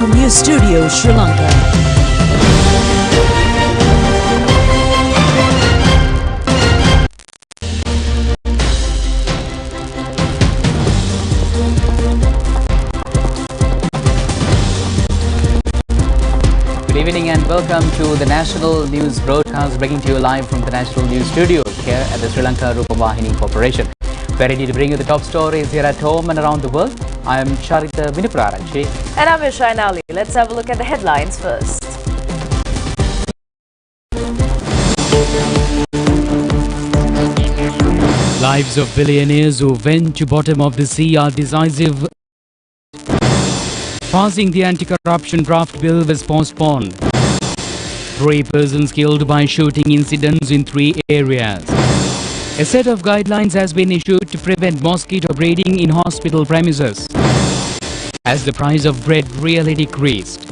News Studio, Sri Lanka. Good evening and welcome to the National News Broadcast, bringing to you live from the National News Studio here at the Sri Lanka Rupavahini Corporation. We're ready to bring you the top stories here at home and around the world. I am Charita Vinipuraranchi. And I'm Ali. Let's have a look at the headlines first. Lives of billionaires who went to bottom of the sea are decisive. Passing the anti-corruption draft bill was postponed. 3 persons killed by shooting incidents in 3 areas. A set of guidelines has been issued to prevent mosquito breeding in hospital premises. As the price of bread really decreased.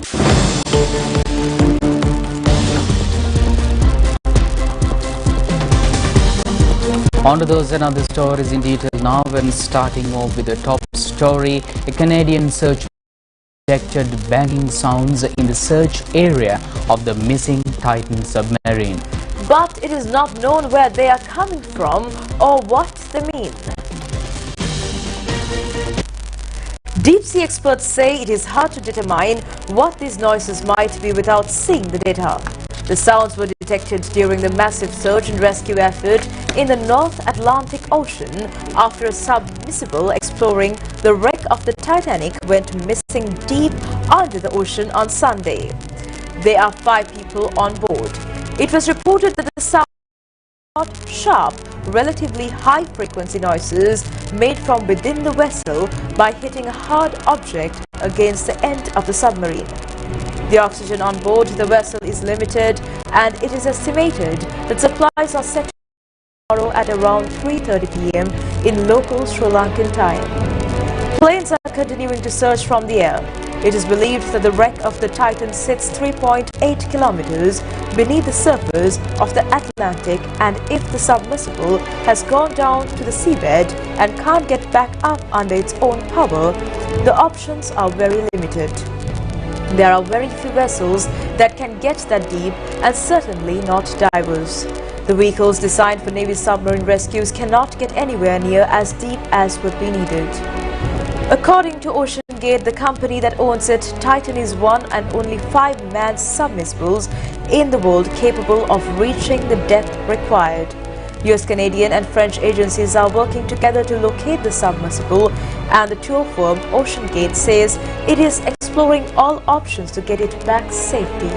On to those and other stories in detail now, and starting off with the top story. A Canadian search detected banging sounds in the search area of the missing Titan submarine. But it is not known where they are coming from or what they mean. Deep sea experts say it is hard to determine what these noises might be without seeing the data. The sounds were detected during the massive search and rescue effort in the North Atlantic Ocean after a submersible exploring the wreck of the Titanic went missing deep under the ocean on Sunday. There are 5 people on board. It was reported that the sound was sharp, relatively high-frequency noises made from within the vessel by hitting a hard object against the end of the submarine. The oxygen on board the vessel is limited, and it is estimated that supplies are set tomorrow at around 3:30 p.m. in local Sri Lankan time. Planes are continuing to search from the air. It is believed that the wreck of the Titan sits 3.8 kilometers beneath the surface of the Atlantic, and if the submersible has gone down to the seabed and can't get back up under its own power, the options are very limited. There are very few vessels that can get that deep, and certainly not divers. The vehicles designed for Navy submarine rescues cannot get anywhere near as deep as would be needed. According to OceanGate, the company that owns it, Titan is one and only 5 manned submersibles in the world capable of reaching the depth required. US, Canadian and French agencies are working together to locate the submersible, and the tour firm OceanGate says it is exploring all options to get it back safely.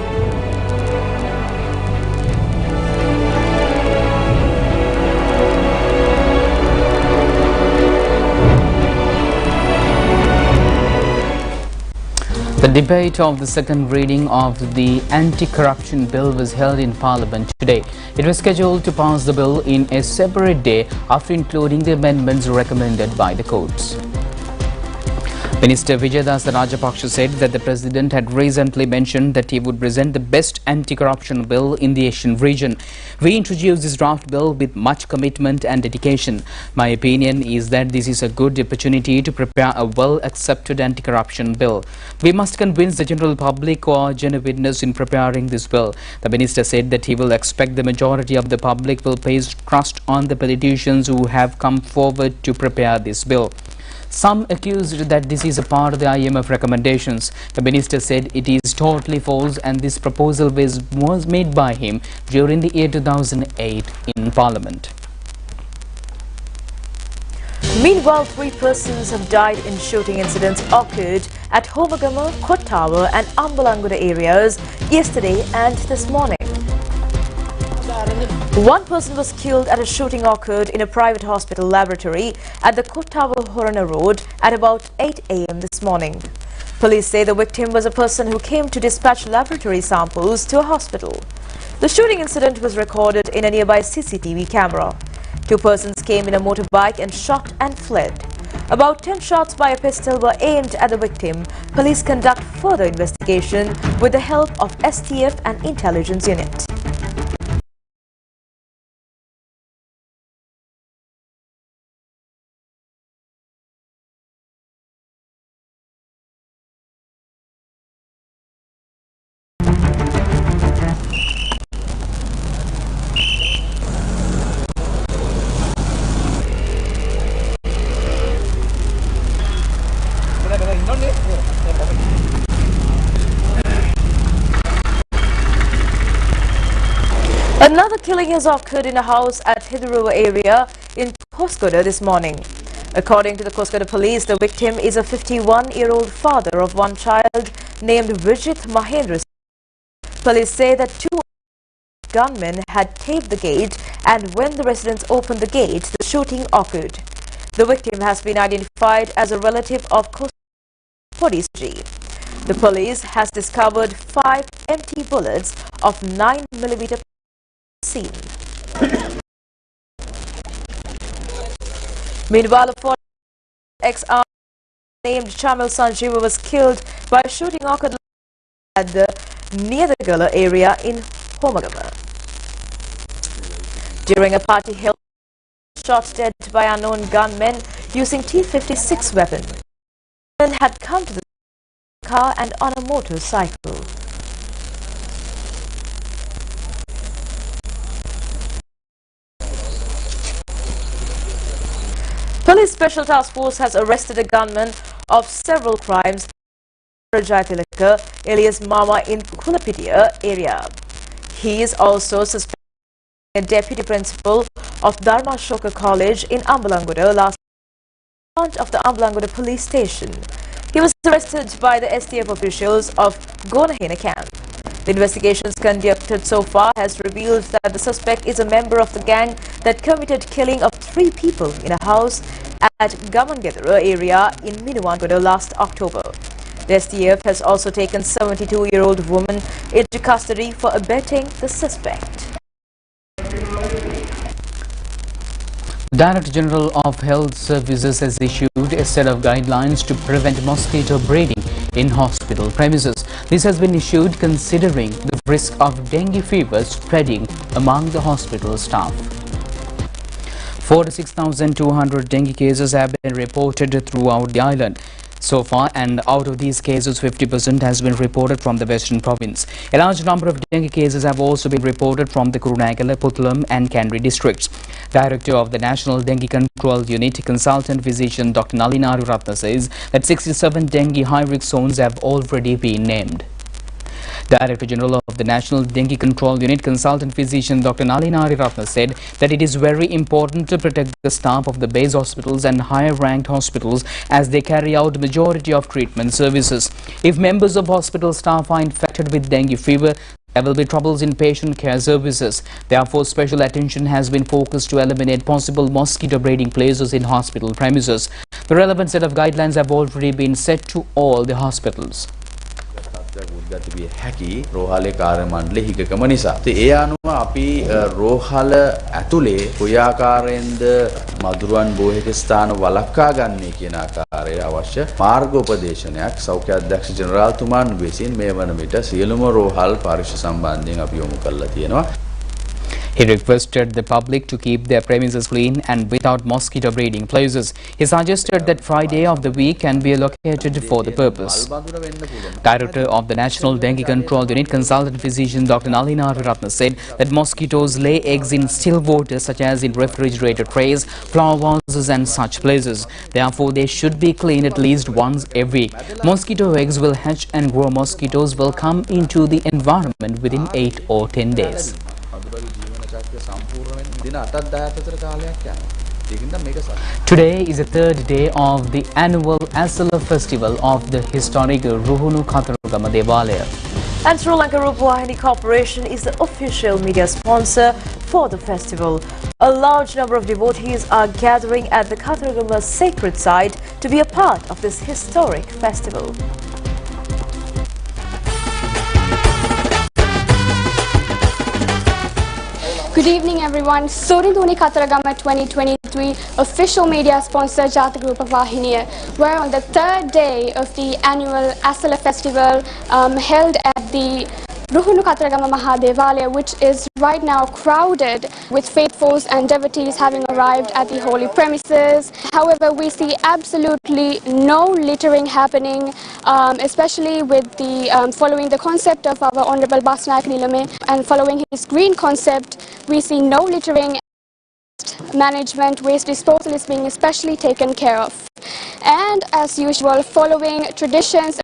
The debate of the second reading of the anti-corruption bill was held in Parliament today. It was scheduled to pass the bill in a separate day after including the amendments recommended by the courts. Minister Vijaydas Rajapaksa said that the President had recently mentioned that he would present the best anti-corruption bill in the Asian region. We introduced this draft bill with much commitment and dedication. My opinion is that this is a good opportunity to prepare a well-accepted anti-corruption bill. We must convince the general public or genuineness in preparing this bill. The Minister said that he will expect the majority of the public will place trust on the politicians who have come forward to prepare this bill. Some accused that this is a part of the IMF recommendations. The minister said it is totally false, and this proposal was made by him during the year 2008 in Parliament. Meanwhile, 3 persons have died in shooting incidents occurred at Homagama, Kottawa and Ambalangoda areas yesterday and this morning. 1 person was killed at a shooting occurred in a private hospital laboratory at the Kottawa-Horana Road at about 8 a.m. this morning. Police say the victim was a person who came to dispatch laboratory samples to a hospital. The shooting incident was recorded in a nearby CCTV camera. 2 persons came in a motorbike and shot and fled. About 10 shots by a pistol were aimed at the victim. Police conduct further investigation with the help of STF and intelligence unit. Another killing has occurred in a house at Hidaruwa area in Koskoda this morning. According to the Koskoda police, the victim is a 51-year-old father of one child named Vijit Mahendra. Police say that two gunmen had taped the gate, and when the residents opened the gate, the shooting occurred. The victim has been identified as a relative of Koskoda. The police has discovered 5 empty bullets of 9mm scene. Meanwhile, a ex-army named Chamil Sanjeeva was killed by shooting occurred at the Niedagala area in Homagama. During a party held, shot dead by unknown gunmen using T-56 weapon. The men had come to the car and on a motorcycle. Police Special Task Force has arrested a gunman of several crimes in Rajatilaka, alias Mama, in Kulapitia area. He is also suspected of being a deputy principal of Dharma Shoka College in Ambalangoda last month of the Ambalangoda police station. He was arrested by the STF officials of Gonahena camp. The investigations conducted so far has revealed that the suspect is a member of the gang that committed killing of 3 people in a house at Gamangedara area in Minuwangoda last October. The STF has also taken 72-year-old woman into custody for abetting the suspect. Director General of Health Services has issued a set of guidelines to prevent mosquito breeding in hospital premises. This has been issued considering the risk of dengue fever spreading among the hospital staff. 46,200 dengue cases have been reported throughout the island so far, and out of these cases 50% has been reported from the western province. A large number of dengue cases have also been reported from the Kurunegala, Puttalam and Kandy districts. Director of the National Dengue Control Unit, Consultant Physician Dr. Nalina Ratna says that 67 dengue high-risk zones have already been named. Director General of the National Dengue Control Unit, Consultant Physician Dr. Nalina Ratna said that it is very important to protect the staff of the base hospitals and higher-ranked hospitals as they carry out the majority of treatment services. If members of hospital staff are infected with dengue fever, there will be troubles in patient care services. Therefore, special attention has been focused to eliminate possible mosquito breeding places in hospital premises. The relevant set of guidelines have already been set to all the hospitals. උද්ගත විය හැකි රෝහලේ කාර්ය මණ්ඩලයේ හිගකම නිසා. ඒ අනුව අපි රෝහල ඇතුලේ කොයි ආකාරයෙන්ද මදුරුවන් බෝහික ස්ථාන වළක්වා ගන්නේ කියන ආකාරයේ අවශ්‍ය මාර්ගෝපදේශනයක් සෞඛ්‍ය අධ්‍යක්ෂ ජෙනරාල්තුමාන් විසින් මේ වන විට සියලුම රෝහල් පරිශ සම්බන්ධයෙන් අපි යොමු කරලා තියෙනවා. He requested the public to keep their premises clean and without mosquito breeding places. He suggested that Friday of the week can be allocated for the purpose. Director of the National Dengue Control Unit, Consultant Physician Dr. Nalina Ratna said that mosquitoes lay eggs in still water such as in refrigerator trays, flower vases and such places. Therefore, they should be cleaned at least once a week. Mosquito eggs will hatch and grow. Mosquitoes will come into the environment within 8 or 10 days. Today is the 3rd day of the annual Asala festival of the historic Ruhunu Katharagama Devalaya. And Sri Lanka Rupavahini Corporation is the official media sponsor for the festival. A large number of devotees are gathering at the Katharagama sacred site to be a part of this historic festival. Good evening everyone. Sorinduni Katharagama 2023 official media sponsor Jatak Rupavahini. We're on the 3rd day of the annual Asala festival held at the Ruhunu Katharagama Mahadevalaya, which is right now crowded with faithfuls and devotees having arrived at the holy premises. However, we see absolutely no littering happening, especially with the following the concept of our Honorable Basnayak Nilame and following his green concept, we see no littering. Management, waste disposal is being especially taken care of. And as usual, following traditions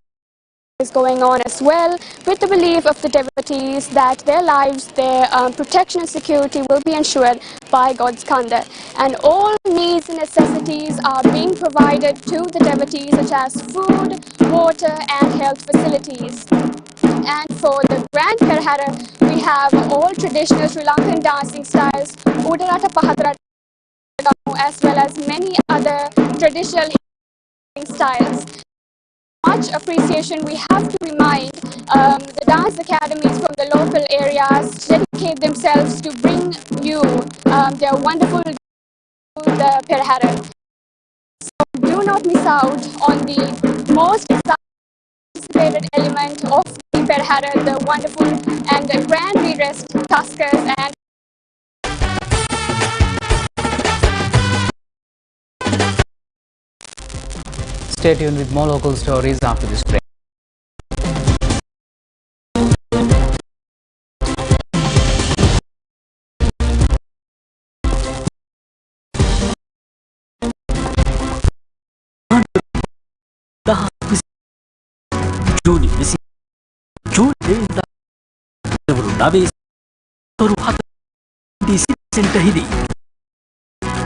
is going on as well, with the belief of the devotees that their lives, their protection and security will be ensured by God's kanda. And all needs and necessities are being provided to the devotees, such as food, water and health facilities. And for the Grand Perhara, we have all traditional Sri Lankan dancing styles, Udarata Pahadarata, as well as many other traditional styles. Much appreciation we have to remind the dance academies from the local areas to dedicate themselves to bring you their wonderful the Perhara. So do not miss out on the most anticipated element of the Perhara, the wonderful and the grand redressed tuskers and Stay tuned with more local stories after this break.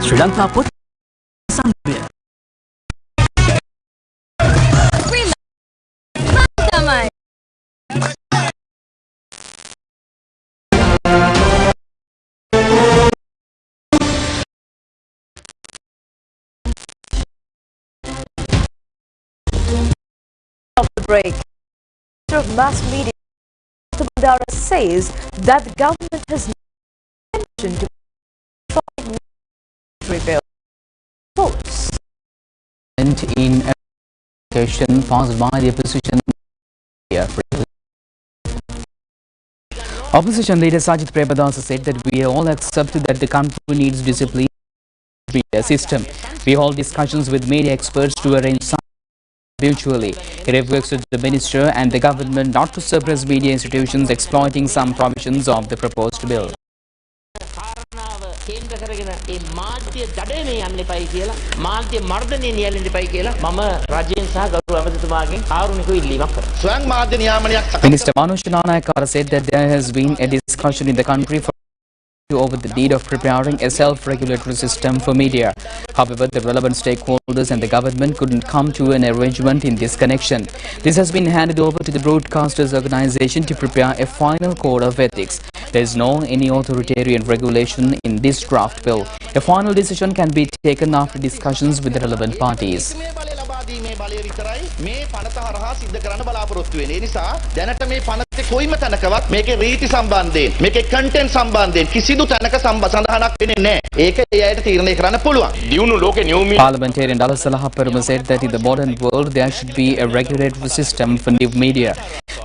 Sri Lanka put somewhere. Of the break, Minister of Mass Media Bandara says that the government has no intention to reveal reports. In application passed by the opposition. Opposition leader Sajid Premadasa said that we all accept that the country needs discipline media system. We hold discussions with media experts to arrange some mutually. It requested the minister and the government not to suppress media institutions exploiting some provisions of the proposed bill. කේන්ද්‍ර කරගෙන ඒ මාධ්‍ය දඩයනේ යන්න එපයි කියලා මාධ්‍ය මර්ධනය නියැලෙන්න එපයි කියලා මම රජයෙන් සහ ගෞරව ඇමතිතුමාගෙන් කාරුණිකව ඉල්ලීමක් කරනවා. ස්වයං මාධ්‍ය නියාමනයක් Minister Manush Nanayakara said that there has been a discussion in the country over the need of preparing a self-regulatory system for media. However, the relevant stakeholders and the government couldn't come to an arrangement in this connection. This has been handed over to the broadcasters organisation to prepare a final code of ethics. There is no any authoritarian regulation in this draft bill. A final decision can be taken after discussions with the relevant parties. මේ බලය විතරයි මේ පනත හරහා සිද්ධ කරන්න බලාපොරොත්තු වෙන්නේ. ඒ නිසා දැනට මේ පනතේ කොයිම තැනකවත් මේකේ රීති සම්බන්ධයෙන් මේකේ කන්ටෙන්ට් සම්බන්ධයෙන් කිසිදු තැනක සඳහනක් වෙන්නේ නැහැ. ඒක ඒ අයට තීරණය කරන්න පුළුවන්. දියුණු ලෝකේ new media Parliamentarian Dala Salahaperuma said that in the modern world there should be a regulatory system for new media.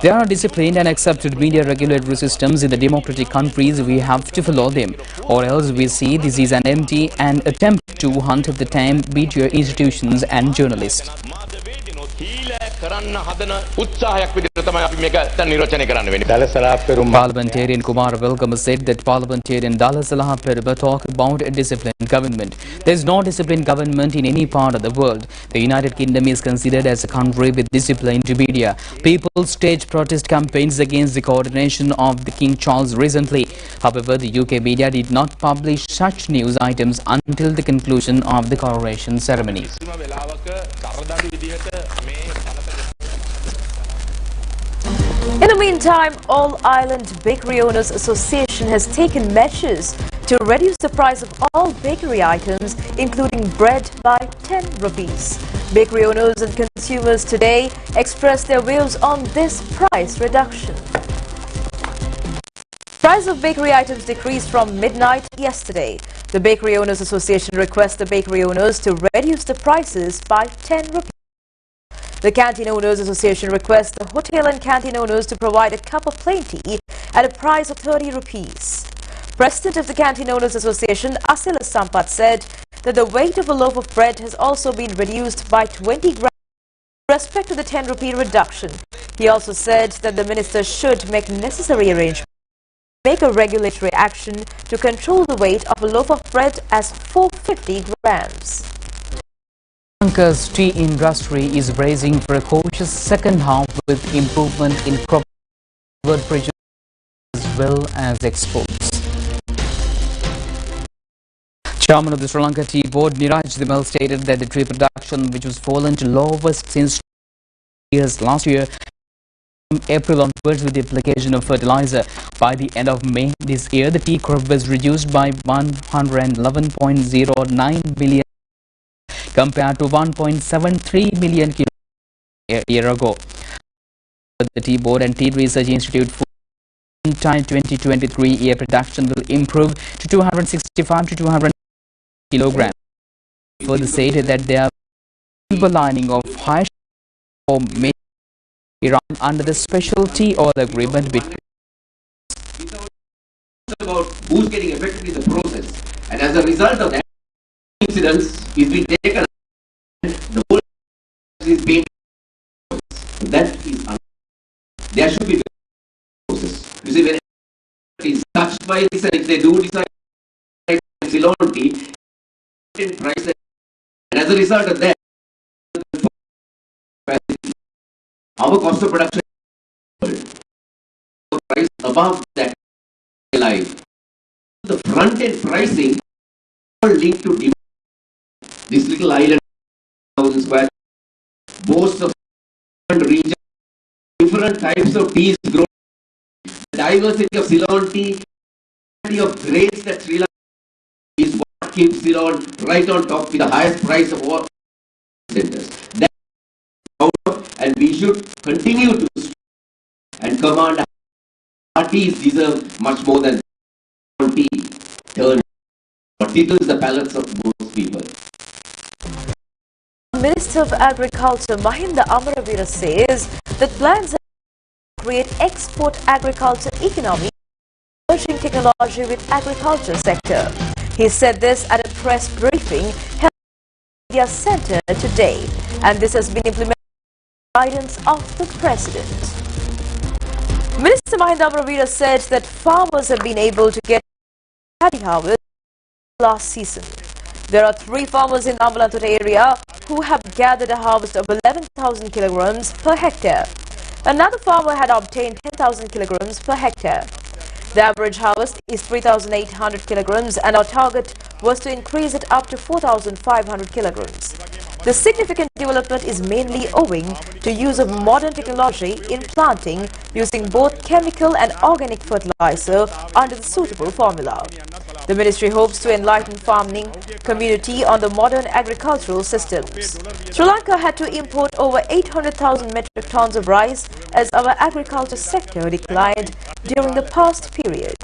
There are disciplined and accepted media regulatory systems in the democratic countries. We have to follow them, or else we see this is an empty and attempt to hunt at the time media institutions and journalists. Parliamentarian Kumar Velgama said that Parliamentarian Dala Salahaperuma talk about a disciplined government. There is no disciplined government in any part of the world. The United Kingdom is considered as a country with disciplined media. People staged protest campaigns against the coordination of the King Charles recently. However, the UK media did not publish such news items until the conclusion of the coronation ceremony. In the meantime, All Ireland Bakery Owners Association has taken measures to reduce the price of all bakery items, including bread, by 10 rupees. Bakery owners and consumers today expressed their views on this price reduction. Price of bakery items decreased from midnight yesterday. The Bakery Owners Association requests the bakery owners to reduce the prices by 10 rupees. The Canteen Owners Association requests the hotel and canteen owners to provide a cup of plain tea at a price of 30 rupees. President of the Canteen Owners Association, Asila Sampat, said that the weight of a loaf of bread has also been reduced by 20 grams with respect to the 10 rupee reduction. He also said that the minister should make necessary arrangements, make a regulatory action to control the weight of a loaf of bread as 450 grams. Lanka's tea industry is bracing for a cautious second half with improvement in crop production as well as exports. Chairman of the Sri Lanka Tea Board, Niraj Dhimal, stated that the tea production, which was fallen to lowest since last year, from April onwards with the application of fertilizer. By the end of May this year, the tea crop was reduced by 111.09 million compared to 1.73 million kilos a year ago. The Tea Board and Tea Research Institute in 2023 year production will improve to 265 to 200 kilograms. Further stated that there are silver lining of high for Iran under the specialty oil agreement between. About who's getting affected in the process, and as a result of that, incidents is being taken, the whole is being that is there should be a process. You see, when it is touched by this, and if they do decide Ceylon tea in price, and as a result of that, our cost of production price above that life. The front end pricing all linked to demand. This little island, 1,000 square, boasts of different regions, different types of teas grown, the diversity of Ceylon tea, variety of grades that Sri Lanka is what keeps Ceylon right on top with the highest price of all centers. That and we should continue to and command. Our teas deserve much more than tea. Turn what tickles the palates of most people. Minister of Agriculture Mahinda Amaravira says that plans are to create export agriculture economy, merging technology with agriculture sector. He said this at a press briefing held at the Media Centre today, and this has been implemented by guidance of the President. Minister Mahinda Amaravira said that farmers have been able to get paddy harvest last season. There are 3 farmers in Ambalanthura area who have gathered a harvest of 11,000 kilograms per hectare. Another farmer had obtained 10,000 kilograms per hectare. The average harvest is 3,800 kilograms and our target was to increase it up to 4,500 kilograms. The significant development is mainly owing to use of modern technology in planting using both chemical and organic fertilizer under the suitable formula. The ministry hopes to enlighten farming community on the modern agricultural systems. Sri Lanka had to import over 800,000 metric tons of rice as our agriculture sector declined during the past period.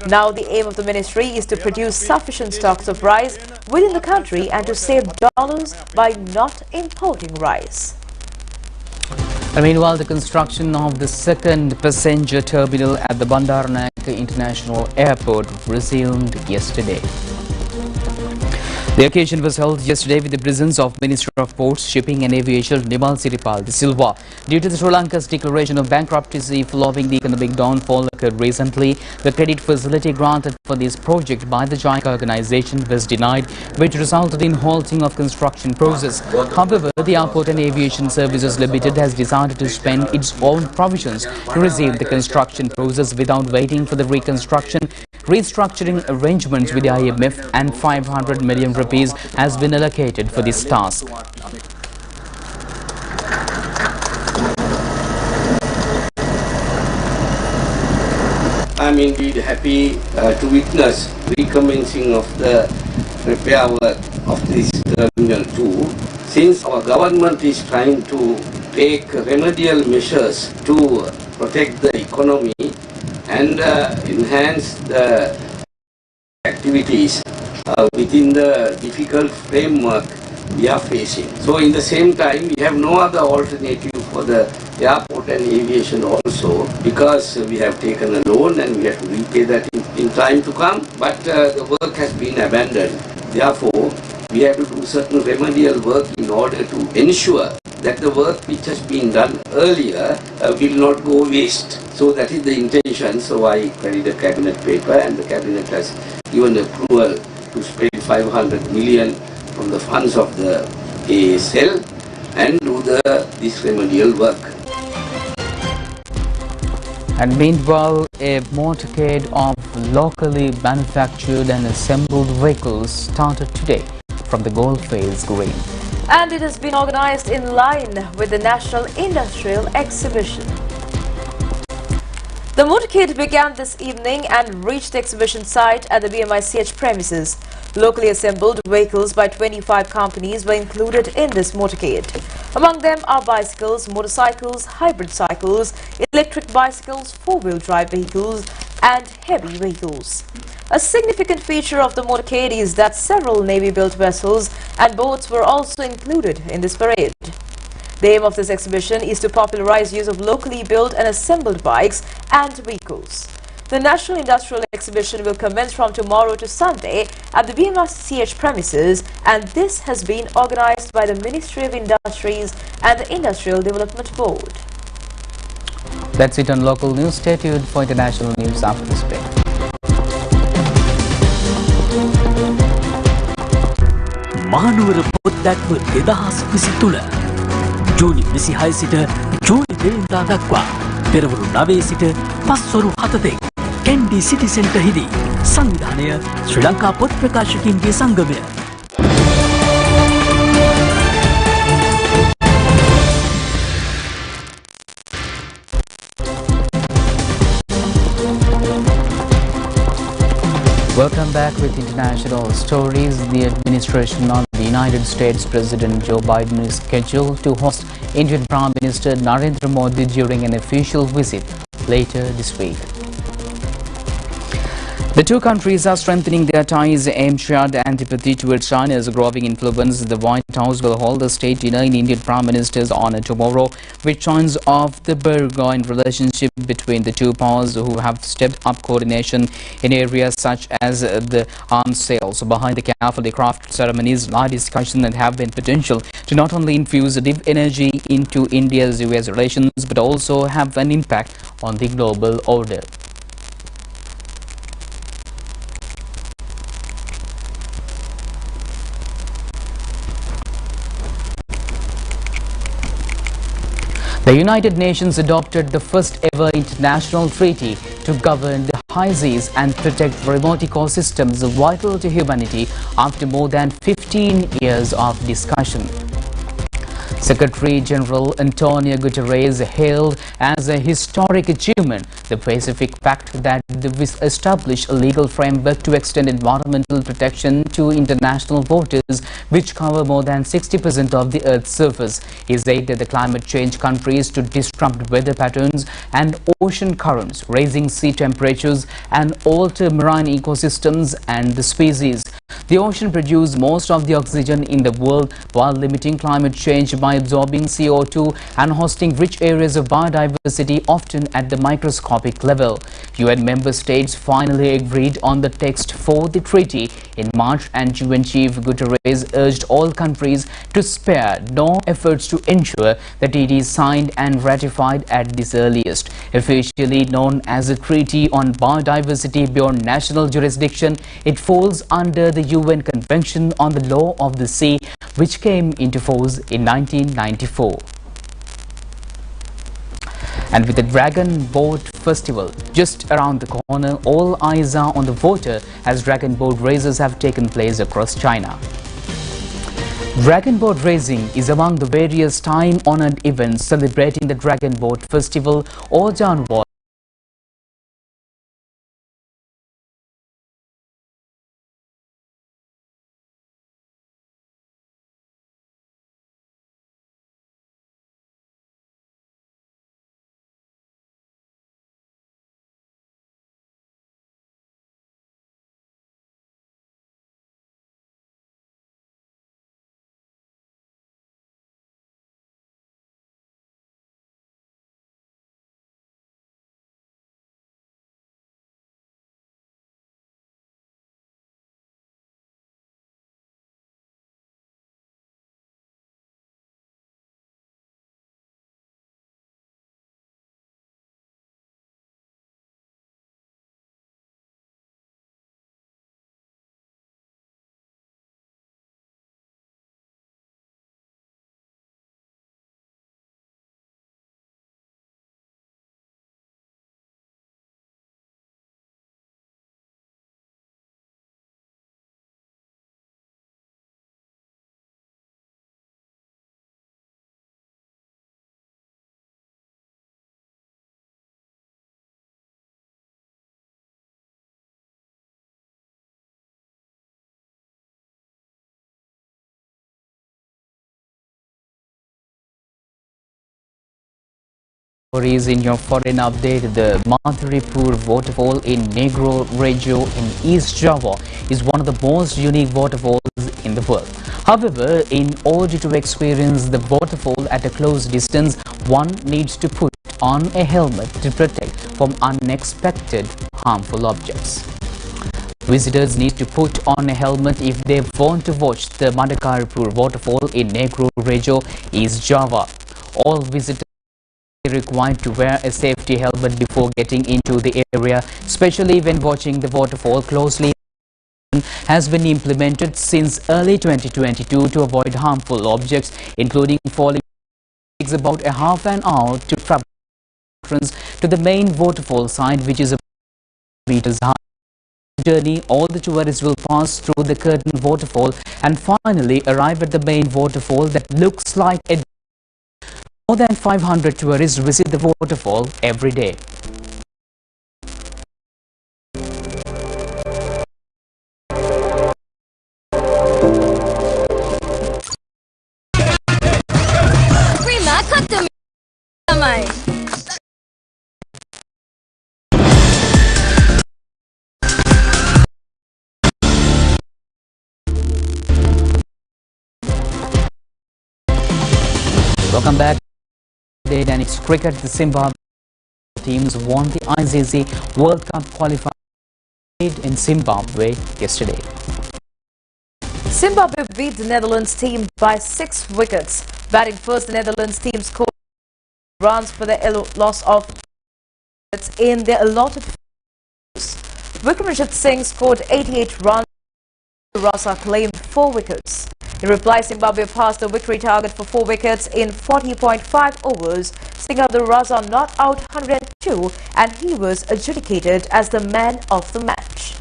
Now the aim of the ministry is to produce sufficient stocks of rice within the country and to save dollars by not importing rice. And meanwhile, the construction of the second passenger terminal at the Bandaranaike International Airport resumed yesterday. The occasion was held yesterday with the presence of Minister of Ports, Shipping and Aviation Nimal Siripal de Silva. Due to the Sri Lanka's declaration of bankruptcy following the economic downfall occurred recently, the credit facility granted for this project by the JICA organization was denied, which resulted in halting of construction process. However, the Airport and Aviation Services Limited has decided to spend its own provisions to resume the construction process without waiting for the restructuring arrangements with the IMF, and 500 million rupees has been allocated for this task. I'm indeed happy to witness recommencing of the repair work of this Terminal 2, since our government is trying to take remedial measures to protect the economy and enhance the activities within the difficult framework we are facing. So in the same time, we have no other alternative for the airport and aviation also, because we have taken a loan and we have to repay that in time to come, but the work has been abandoned. Therefore, we have to do certain remedial work in order to ensure that the work which has been done earlier will not go waste. So that is the intention. So I carried a cabinet paper and the cabinet has given approval to spend 500 million from the funds of the sell and do this remedial work. And meanwhile, a motorcade of locally manufactured and assembled vehicles started today from the Goldface Green. And it has been organized in line with the National Industrial Exhibition. The motorcade began this evening and reached the exhibition site at the BMICH premises. Locally assembled vehicles by 25 companies were included in this motorcade. Among them are bicycles, motorcycles, hybrid cycles, electric bicycles, four-wheel drive vehicles and heavy vehicles. A significant feature of the motorcade is that several Navy-built vessels and boats were also included in this parade. The aim of this exhibition is to popularize use of locally built and assembled bikes and vehicles. The National Industrial Exhibition will commence from tomorrow to Sunday at the BMICH premises, and this has been organized by the Ministry of Industries and the Industrial Development Board. That's it on local news. Stay tuned for international news after this break. Mahanuwara පොත් දැක්ම 2023 ජූනි 26 සිට ජූනි 2 වෙනිදා දක්වා පෙරවරු 9 සිට පස්වරු 7 තෙක් කැන්ඩි සිටි centre හිදී සංවිධානය ශ්‍රී ලංකා පොත් ප්‍රකාශකයින්ගේ සංගමය. Welcome back with international stories. The administration of the United States President Joe Biden is scheduled to host Indian Prime Minister Narendra Modi during an official visit later this week. The two countries are strengthening their ties aimed at antipathy towards China's growing influence. The White House will hold a state dinner in Indian Prime Minister's honor tomorrow, which joins off the burgeoning relationship between the two powers, who have stepped up coordination in areas such as the arms sales. Behind the carefully crafted ceremonies lie discussions that have been potential to not only infuse deep energy into India's-US relations, but also have an impact on the global order. The United Nations adopted the first ever international treaty to govern the high seas and protect remote ecosystems vital to humanity after more than 15 years of discussion. Secretary General Antonio Guterres hailed as a historic achievement the Pacific Pact that established a legal framework to extend environmental protection to international waters, which cover more than 60% of the Earth's surface. He said that the climate change countries to disrupt weather patterns and ocean currents, raising sea temperatures and alter marine ecosystems and the species. The ocean produces most of the oxygen in the world while limiting climate change by absorbing CO2 and hosting rich areas of biodiversity, often at the microscopic level. UN member states finally agreed on the text for the treaty in March, and UN Chief Guterres urged all countries to spare no efforts to ensure that it is signed and ratified at this earliest. Officially known as a Treaty on Biodiversity Beyond National Jurisdiction, it falls under the UN Convention on the Law of the Sea, which came into force in 1994. And with the Dragon Boat Festival just around the corner, all eyes are on the water as dragon boat races have taken place across China. Dragon boat racing is among the various time-honored events celebrating the Dragon Boat Festival or Janwar Stories in your foreign update. The Madhuripur waterfall in Negro Regio in East Java is one of the most unique waterfalls in the world. However, in order to experience the waterfall at a close distance, one needs to put on a helmet to protect from unexpected harmful objects. Visitors need to put on a helmet if they want to watch the Madhuripur waterfall in Negro Regio, East Java. All visitors are required to wear a safety helmet before getting into the area, especially when watching the waterfall closely. Has been implemented since early 2022 to avoid harmful objects, including falling. It takes about a half an hour to travel to the main waterfall site, which is a meters high. Journey, all the tourists will pass through the curtain waterfall and finally arrive at the main waterfall that looks like a. More than 500 tourists visit the waterfall every day. Welcome back. And it's cricket. The Zimbabwe teams won the ICC World Cup qualifier in Zimbabwe yesterday. Zimbabwe beat the Netherlands team by 6 wickets. Batting first, the Netherlands team scored runs for the loss of wickets in their allotted fields. Wickramanship Singh scored 88 runs. Rasa claimed 4 wickets. In reply, Zimbabwe passed the victory target for 4 wickets in 40.5 overs. Singh Raza not out 102 and he was adjudicated as the man of the match.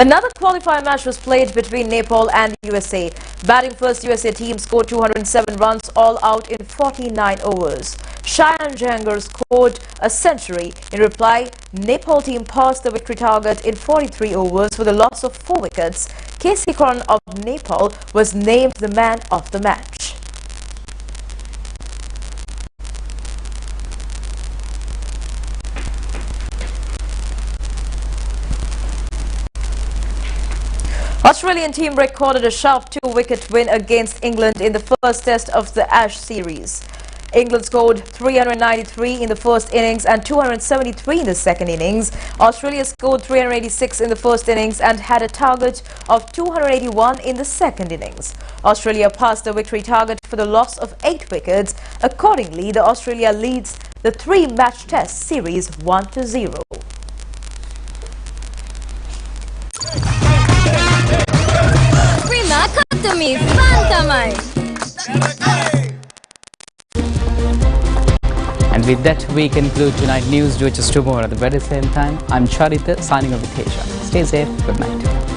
Another qualifier match was played between Nepal and USA. Batting first, USA team scored 207 runs all out in 49 overs. Shayan Jahangir scored a century. In reply, Nepal team passed the victory target in 43 overs with a loss of 4 wickets. KC Karan of Nepal was named the man of the match. Australian team recorded a sharp 2-wicket win against England in the first test of the Ashes series. England scored 393 in the first innings and 273 in the second innings. Australia scored 386 in the first innings and had a target of 281 in the second innings. Australia passed the victory target for the loss of 8 wickets. Accordingly, the Australia leads the 3-match test series 1-0. And with that, we conclude tonight news. Do it just tomorrow at the very same time. I'm Charita, signing off with Asia. Stay safe. Good night.